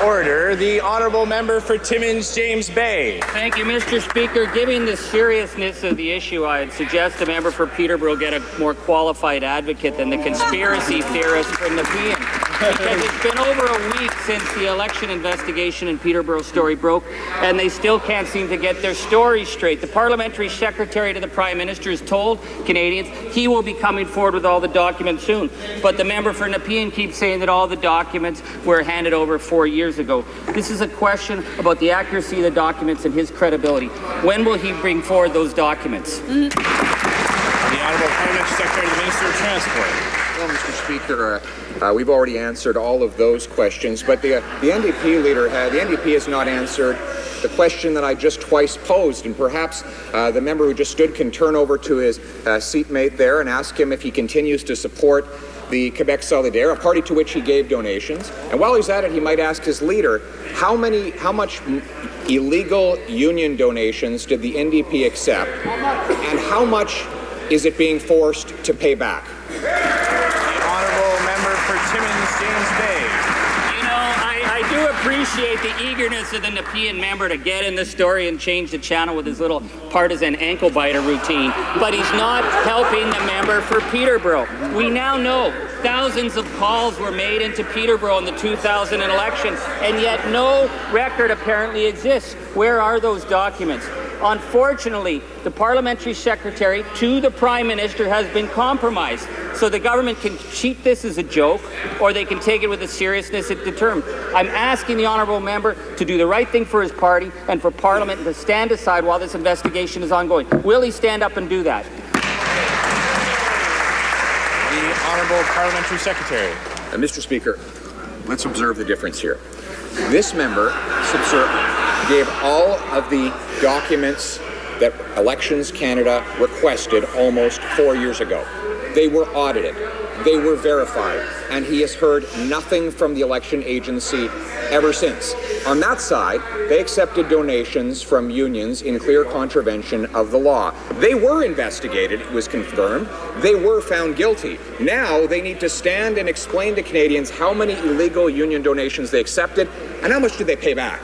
Order. The honourable member for Timmins, James Bay. Thank you, Mr. Speaker. Given the seriousness of the issue, I'd suggest the member for Peterborough get a more qualified advocate than the conspiracy theorist from the PM. Because it's been over a week since the election investigation in Peterborough story broke, and they still can't seem to get their story straight. The parliamentary secretary to the Prime Minister has told Canadians he will be coming forward with all the documents soon. But the member for Nepean keeps saying that all the documents were handed over 4 years ago. This is a question about the accuracy of the documents and his credibility. When will he bring forward those documents? The honourable parliamentary secretary to the Minister of Transport. Well, Mr. Speaker, we've already answered all of those questions, but the NDP leader, the NDP has not answered the question that I just twice posed, and perhaps the member who just stood can turn over to his seatmate there and ask him if he continues to support the Quebec Solidaire, a party to which he gave donations. And while he's at it, he might ask his leader, how much illegal union donations did the NDP accept, and how much is it being forced to pay back? Timmins, James Bay. You know, I do appreciate the eagerness of the Nepean member to get in the story and change the channel with his little partisan ankle biter routine, but he's not helping the member for Peterborough. We now know thousands of calls were made into Peterborough in the 2000 election, and yet no record apparently exists. Where are those documents? Unfortunately, the parliamentary secretary to the Prime Minister has been compromised. So the government can treat this as a joke, or they can take it with the seriousness it determined. I'm asking the honourable member to do the right thing for his party and for Parliament to stand aside while this investigation is ongoing. Will he stand up and do that? The honourable parliamentary secretary. Mr. Speaker, let's observe the difference here. This member gave all of the documents that Elections Canada requested almost 4 years ago. They were audited, they were verified, and he has heard nothing from the election agency ever since. On that side, they accepted donations from unions in clear contravention of the law. They were investigated, it was confirmed. They were found guilty. Now they need to stand and explain to Canadians how many illegal union donations they accepted and how much did they pay back.